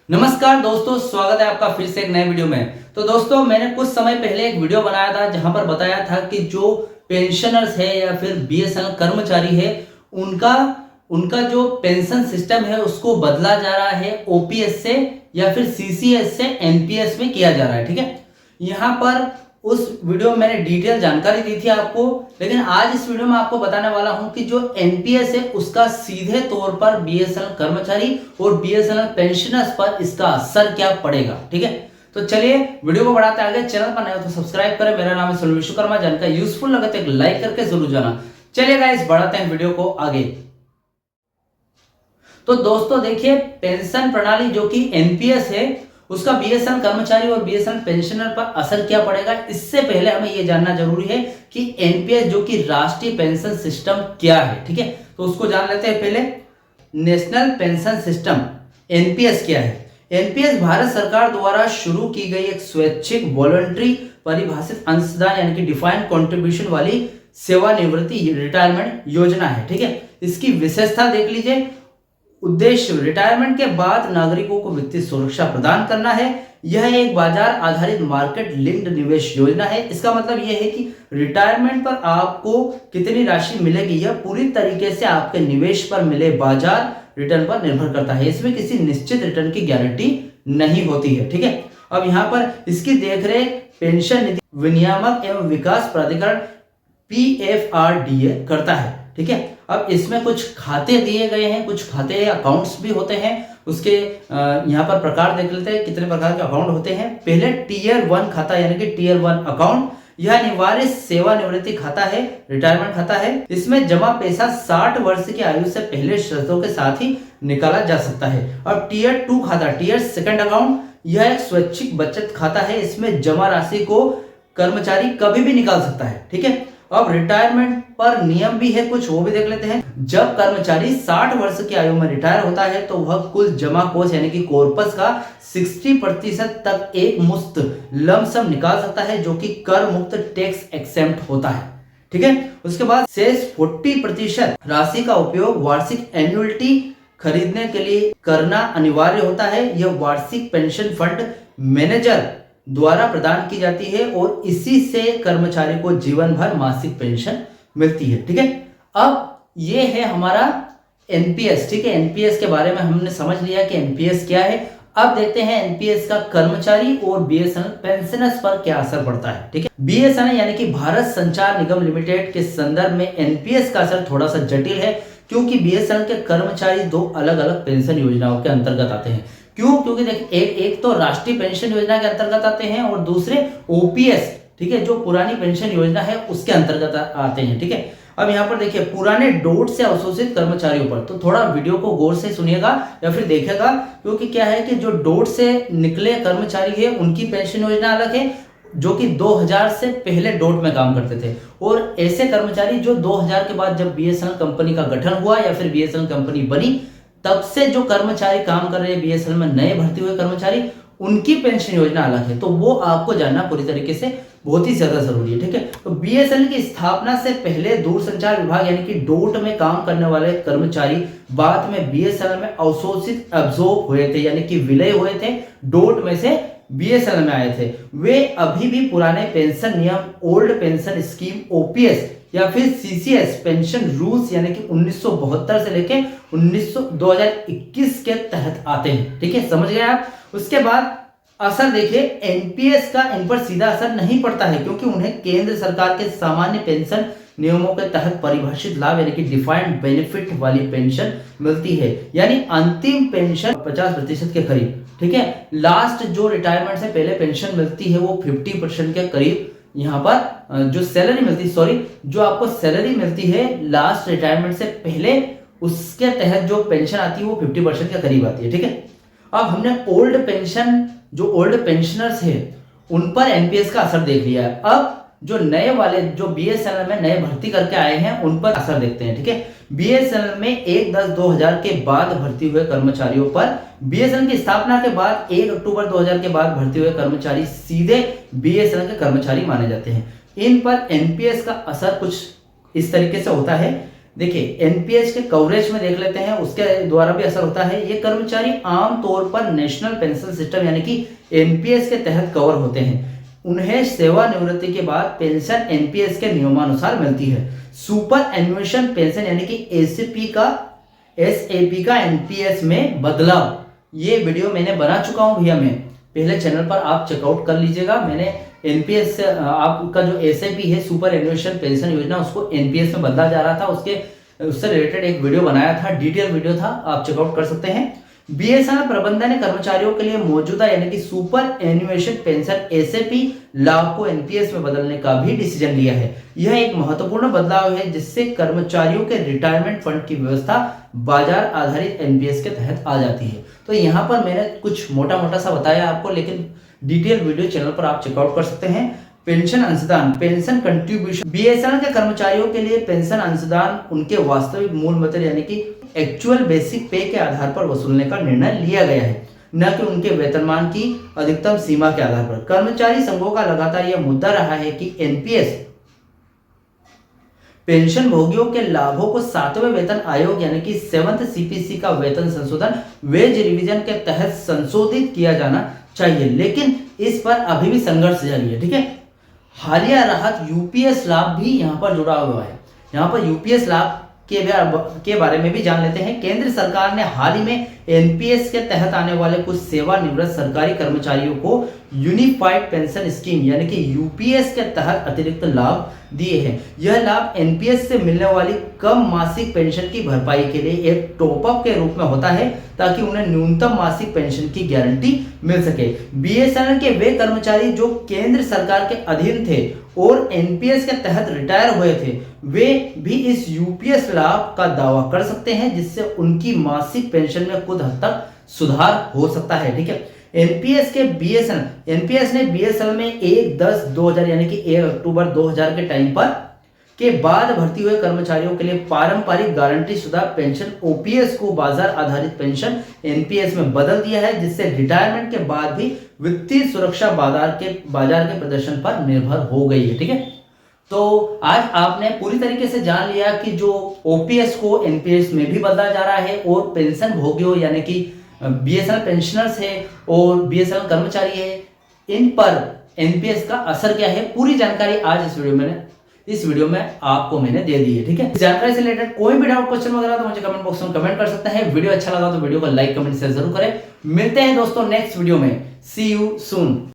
नमस्कार दोस्तों, स्वागत है आपका फिर से एक नए वीडियो में। तो दोस्तों, मैंने कुछ समय पहले एक वीडियो बनाया था जहां पर बताया था कि जो पेंशनर्स है या फिर बीएसएनएल कर्मचारी है उनका उनका जो पेंशन सिस्टम है उसको बदला जा रहा है ओपीएस से या फिर सीसीएस से एनपीएस में किया जा रहा है। ठीक है, यहाँ पर उस वीडियो में मैंने डिटेल जानकारी दी थी आपको, लेकिन आज इस वीडियो में आपको बताने वाला हूं कि जो एनपीएस है उसका सीधे तौर पर बीएसएनएल कर्मचारी और बीएसएनएल पेंशनर्स पर इसका असर क्या पड़ेगा। ठीक है, तो चलिए वीडियो को बढ़ाते आगे। चैनल पर नए हो तो सब्सक्राइब करें। मेरा नाम है सुनील विश्वकर्मा। जानकारी यूजफुल लगे तो एक लाइक करके जरूर जाना। चलिए गाइस, बढ़ाते हैं वीडियो को आगे। तो दोस्तों देखिए, पेंशन प्रणाली जो कि एनपीएस है उसका बीएसएनएल कर्मचारी और बीएसएनएल पेंशनर पर असर क्या पड़ेगा। इससे पहले हमें यह जानना जरूरी है कि एनपीएस जो कि राष्ट्रीय पेंशन सिस्टम क्या है। ठीक है, तो उसको जान लेते हैं पहले। नेशनल पेंशन सिस्टम एनपीएस क्या है। एनपीएस भारत सरकार द्वारा शुरू की गई एक स्वैच्छिक वॉलंटरी परिभाषित अंशदान यानी कि डिफाइंड कंट्रीब्यूशन वाली सेवानिवृत्ति रिटायरमेंट योजना है। ठीक है, इसकी विशेषता देख लीजिए। उद्देश्य रिटायरमेंट के बाद नागरिकों को वित्तीय सुरक्षा प्रदान करना है। यह एक बाजार आधारित मार्केट लिंक्ड निवेश योजना है। इसका मतलब यह है कि रिटायरमेंट पर आपको कितनी राशि मिलेगी यह पूरी तरीके से आपके निवेश पर मिले बाजार रिटर्न पर निर्भर करता है। इसमें किसी निश्चित रिटर्न की गारंटी नहीं होती है। ठीक है, अब यहाँ पर इसकी देखरेख पेंशन निधि विनियामक एवं विकास प्राधिकरण पीएफआरडीए करता है। ठीक है, अब इसमें कुछ खाते दिए गए हैं, कुछ खाते अकाउंट्स भी होते हैं। उसके यहाँ पर प्रकार देख लेते हैं कितने प्रकार के अकाउंट होते हैं। पहले टीयर 1 खाता यानी कि टीयर 1 अकाउंट, यह अनिवार्य सेवानिवृत्ति खाता है, रिटायरमेंट खाता है। इसमें जमा पैसा 60 वर्ष की आयु से पहले शर्तों के साथ ही निकाला जा सकता है। अब टीयर 2 खाता, टीयर 2 अकाउंट, यह एक स्वैच्छिक बचत खाता है। इसमें जमा राशि को कर्मचारी कभी भी निकाल सकता है। ठीक है, अब रिटायरमेंट पर नियम भी है कुछ, वो भी देख लेते हैं। जब कर्मचारी 60 वर्ष की आयु में रिटायर होता है तो वह कुल जमा कोष यानी कि कॉर्पस का 60% तक एक मुश्त लमसम निकाल सकता है जो कि कर मुक्त टैक्स एक्सेम्प्ट होता है। ठीक है, उसके बाद शेष 40% राशि का उपयोग वार्षिक एन्युअलिटी खरीदने के लिए करना अनिवार्य होता है। यह वार्षिक पेंशन फंड मैनेजर द्वारा प्रदान की जाती है और इसी से कर्मचारी को जीवन भर मासिक पेंशन मिलती है। ठीक है, अब ये है हमारा एनपीएस। ठीक है, एनपीएस के बारे में हमने समझ लिया कि एनपीएस क्या है। अब देखते हैं एनपीएस का कर्मचारी और बीएसएनएल पेंशनर्स पर क्या असर पड़ता है। ठीक है, बीएसएनएल यानी कि भारत संचार निगम लिमिटेड के संदर्भ में एनपीएस का असर थोड़ा सा जटिल है, क्योंकि बीएसएनएल के कर्मचारी दो अलग अलग पेंशन योजनाओं के अंतर्गत आते हैं। क्यों? क्योंकि देखिए, एक तो राष्ट्रीय पेंशन योजना के अंतर्गत आते हैं और दूसरे ओपीएस, ठीक है, जो पुरानी पेंशन योजना है उसके अंतर्गत आते हैं। ठीक है, अब यहाँ पर देखिए पुराने डोट से अवशोषित कर्मचारियों पर, तो थोड़ा वीडियो को गौर से सुनिएगा या फिर देखेगा, क्योंकि क्या है कि जो डोट से निकले कर्मचारी है उनकी पेंशन योजना अलग है, जो कि 2000 से पहले डोट में काम करते थे, और ऐसे कर्मचारी जो 2000 के बाद जब बीएसएनएल कंपनी का गठन हुआ या फिर बीएसएनएल कंपनी बनी तब से जो कर्मचारी काम कर रहे हैं बीएसएनएल में, नए भर्ती हुए कर्मचारी, उनकी पेंशन योजना अलग है। तो वो आपको जानना पूरी तरीके से बहुत ही ज्यादा जरूरी है। ठीक है, तो बीएसएनएल की स्थापना से पहले दूरसंचार विभाग यानी कि डोट में काम करने वाले कर्मचारी बाद में बीएसएनएल में अवशोषित अब्जॉर्ब हुए थे, यानी कि विलय हुए थे, डोट में से बीएसएनएल में आए थे। वे अभी भी पुराने पेंशन नियम, ओल्ड पेंशन स्कीम ओपीएस या फिर सीसीएस पेंशन रूल्स यानी कि 1972 से लेके 2021 के तहत आते हैं। ठीक है, समझ गए आप। उसके बाद असर देखिए, एनपीएस का इन पर सीधा असर नहीं पड़ता है, क्योंकि उन्हें केंद्र सरकार के सामान्य पेंशन नियमों के तहत परिभाषित लाभ यानी कि डिफाइंड बेनिफिट वाली पेंशन मिलती है, यानी अंतिम पेंशन 50% के करीब। ठीक है, लास्ट जो रिटायरमेंट से पहले पेंशन मिलती है वो 50% के करीब यहाँ पर जो सैलरी मिलती है, सॉरी, जो आपको सैलरी मिलती है लास्ट रिटायरमेंट से पहले, उसके तहत जो पेंशन आती है वो 50% के करीब आती है। ठीक है, अब हमने ओल्ड पेंशन, जो ओल्ड पेंशनर्स है उन पर एनपीएस का असर देख लिया है। अब जो नए वाले जो बीएसएनएल में नए भर्ती करके आए हैं उन पर असर देखते हैं। ठीक है, बीएसएनएल में 1/10/2000 के बाद भर्ती हुए कर्मचारियों पर, बीएसएनएल की स्थापना के बाद 1 अक्टूबर 2000 के बाद भर्ती हुए कर्मचारी सीधे बीएसएनएल के कर्मचारी माने जाते हैं। इन पर एनपीएस का असर कुछ इस तरीके से होता है। देखिए एनपीएस के कवरेज में देख लेते हैं, उसके द्वारा भी असर होता है। ये कर्मचारी आमतौर पर नेशनल पेंशन सिस्टम यानी कि एनपीएस के तहत कवर होते हैं। उन्हें सेवानिवृत्ति के बाद पेंशन एनपीएस के नियमानुसार मिलती है। सुपर एन्युएशन पेंशन यानी कि एसएपी का एनपीएस में बदलाव, ये वीडियो मैंने बना चुका हूं भैया, मैं पहले चैनल पर आप चेकआउट कर लीजिएगा। मैंने एनपीएस से आपका जो एसएपी है सुपर एन्युएशन पेंशन योजना, उसको एनपीएस में बदला जा रहा था, उससे रिलेटेड एक वीडियो बनाया था, डिटेल वीडियो था, आप चेकआउट कर सकते हैं। बीएसएनएल प्रबंधन ने कर्मचारियों के लिए मौजूदा यानी कि सुपर एन्युएशन पेंशन एसएपी लाभ को एनपीएस में बदलने का भी डिसीजन लिया है। यह एक महत्वपूर्ण बदलाव है जिससे कर्मचारियों के रिटायरमेंट फंड की व्यवस्था बाजार आधारित एनपीएस के तहत आ जाती है। तो यहाँ पर मैंने कुछ मोटा मोटा सा बताया आपको, लेकिन डिटेल वीडियो चैनल पर आप चेकआउट कर सकते हैं। पेंशन अंशदान, पेंशन कंट्रीब्यूशन, बीएसएनएल के कर्मचारियों के लिए पेंशन अंशदान उनके वास्तविक मूल वेतन यानी कि एक्चुअल बेसिक पे के आधार पर वसूलने का निर्णय लिया गया है, न कि उनके वेतनमान की अधिकतम सीमा के आधार पर। कर्मचारी संघों का लगातार यह मुद्दा रहा है कि एनपीएस पेंशन भोगियों के लाभों को 7वें वेतन आयोग यानी कि 7th सीपीसी का वेतन संशोधन वेज रिवीजन के तहत संशोधित किया जाना चाहिए, लेकिन इस पर अभी भी संघर्ष जारी है। ठीक है, हालिया राहत यूपीएस लाभ भी यहाँ पर जुड़ा हुआ है। यहाँ पर यूपीएस लाभ के बारे में भी जान लेते हैं। केंद्र सरकार ने हाल ही में एनपीएस के तहत आने वाले कुछ सेवानिवृत्त सरकारी कर्मचारियों को यूनिफाइड पेंशन स्कीम यानी कि यूपीएस के तहत अतिरिक्त लाभ दिए हैं। यह लाभ एनपीएस से मिलने वाली कम मासिक पेंशन की भरपाई के लिए एक टॉपअप के रूप में होता है, ताकि उन्हें न्यूनतम मासिक पेंशन की गारंटी मिल सके। बीएसएनएल के वे कर्मचारी जो केंद्र सरकार के अधीन थे और एनपीएस के तहत रिटायर हुए थे, वे भी इस यूपीएस लाभ का दावा कर सकते हैं, जिससे उनकी मासिक पेंशन में कुछ हद तक सुधार हो सकता है। ठीक है, एनपीएस ने बीएसएनएल में 1/10/2000 यानी कि 1 अक्टूबर 2000 के टाइम पर के बाद भर्ती हुए कर्मचारियों के लिए पारंपरिक गारंटी शुदा पेंशन ओपीएस को बाजार आधारित पेंशन एनपीएस में बदल दिया है, जिससे रिटायरमेंट के बाद भी वित्तीय सुरक्षा बाजार के प्रदर्शन पर निर्भर हो गई है। ठीक है, तो आज आपने पूरी तरीके से जान लिया कि जो ओपीएस को एनपीएस में भी बदला जा रहा है और पेंशन भोगियों यानी कि बीएसएनएल पेंशनर्स है और बीएसएनएल कर्मचारी है, इन पर एनपीएस का असर क्या है, पूरी जानकारी आज इस वीडियो में आपको मैंने दे दी है। ठीक है, इस जानकारी से रिलेटेड कोई भी डाउट क्वेश्चन वगैरह तो मुझे कमेंट बॉक्स में कमेंट कर सकते हैं। वीडियो अच्छा लगा तो वीडियो को लाइक कमेंट शेयर जरूर करें। मिलते हैं दोस्तों नेक्स्ट वीडियो में। सी यू सून।